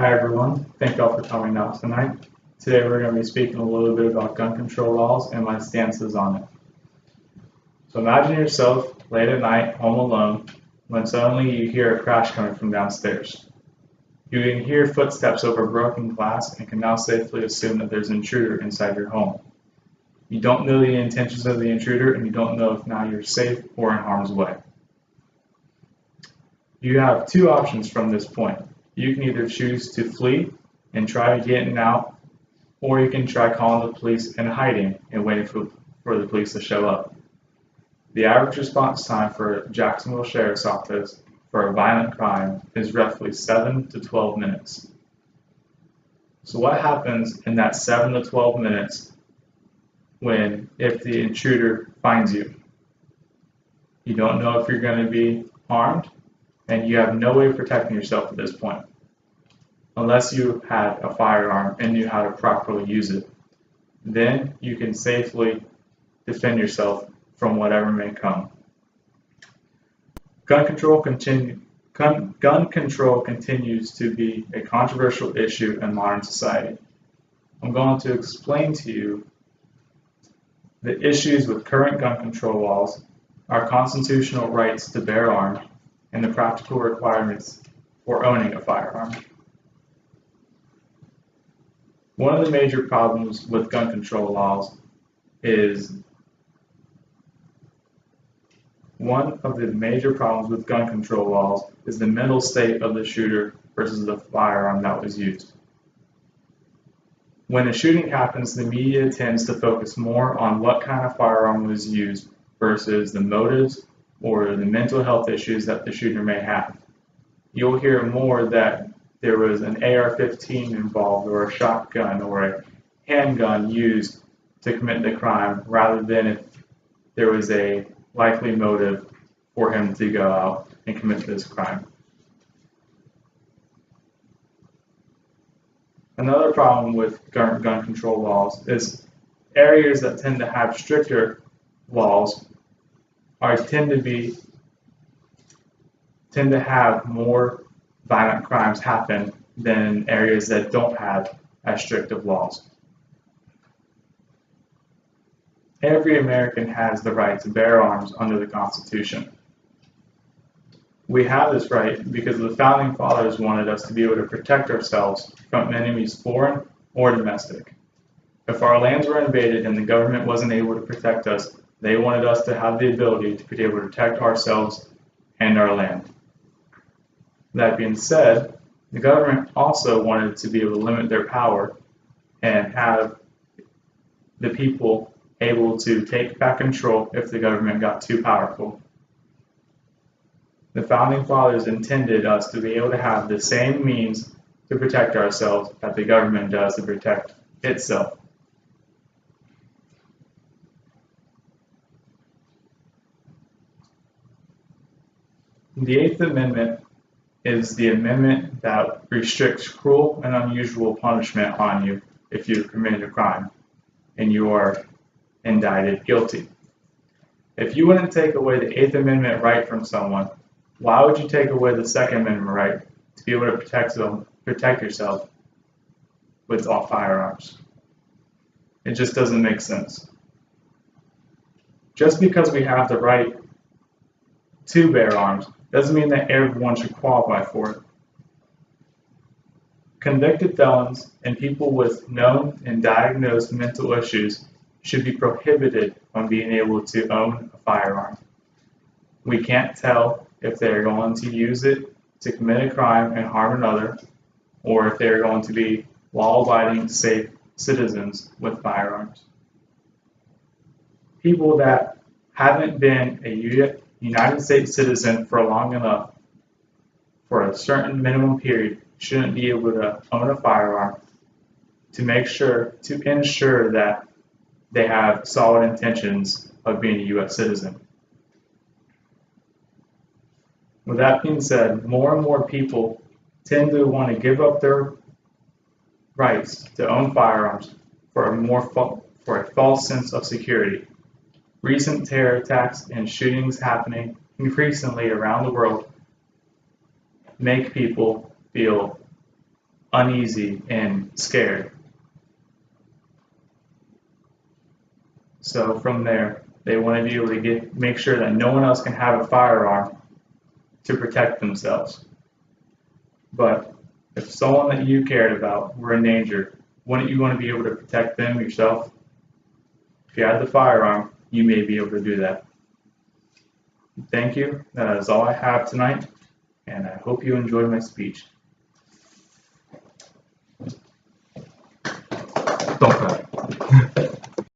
Hi everyone, thank y'all for coming out tonight. Today we're going to be speaking a little bit about gun control laws and my stances on it. So imagine yourself late at night, home alone, when suddenly you hear a crash coming from downstairs. You can hear footsteps over broken glass and can now safely assume that there's an intruder inside your home. You don't know the intentions of the intruder and you don't know if now you're safe or in harm's way. You have two options from this point. You can either choose to flee and try getting out, or you can try calling the police and hiding and waiting for the police to show up. The average response time for Jacksonville Sheriff's Office for a violent crime is roughly 7 to 12 minutes. So what happens in that 7 to 12 minutes if the intruder finds you? You don't know if you're going to be armed, and you have no way of protecting yourself at this point, unless you had a firearm and knew how to properly use it. Then you can safely defend yourself from whatever may come. Gun control continues to be a controversial issue in modern society. I'm going to explain to you the issues with current gun control laws, our constitutional rights to bear arms, and the practical requirements for owning a firearm. One of the major problems with gun control laws is the mental state of the shooter versus the firearm that was used. When a shooting happens, the media tends to focus more on what kind of firearm was used versus the motives or the mental health issues that the shooter may have. You'll hear more that there was an AR-15 involved or a shotgun or a handgun used to commit the crime rather than if there was a likely motive for him to go out and commit this crime. Another problem with gun control laws is areas that tend to have stricter laws tend to have more violent crimes happen than areas that don't have as strict of laws. Every American has the right to bear arms under the Constitution. We have this right because the Founding Fathers wanted us to be able to protect ourselves from enemies foreign or domestic. If our lands were invaded and the government wasn't able to protect us, they wanted us to have the ability to be able to protect ourselves and our land. That being said, the government also wanted to be able to limit their power and have the people able to take back control if the government got too powerful. The Founding Fathers intended us to be able to have the same means to protect ourselves that the government does to protect itself. The Eighth Amendment is the amendment that restricts cruel and unusual punishment on you if you've committed a crime and you are indicted guilty. If you wouldn't take away the Eighth Amendment right from someone, why would you take away the Second Amendment right to be able to protect yourself with all firearms? It just doesn't make sense. Just because we have the right to bear arms doesn't mean that everyone should qualify for it. Convicted felons and people with known and diagnosed mental issues should be prohibited from being able to own a firearm. We can't tell if they're going to use it to commit a crime and harm another, or if they're going to be law-abiding, safe citizens with firearms. People that haven't been a United States citizen for long enough for a certain minimum period shouldn't be able to own a firearm to ensure that they have solid intentions of being a U.S. citizen. With that being said, more and more people tend to want to give up their rights to own firearms for a false sense of security. Recent terror attacks and shootings happening increasingly around the world make people feel uneasy and scared. So from there, they want to be able to make sure that no one else can have a firearm to protect themselves. But if someone that you cared about were in danger, wouldn't you want to be able to protect them yourself? If you had the firearm, you may be able to do that. Thank you. That is all I have tonight, and I hope you enjoyed my speech.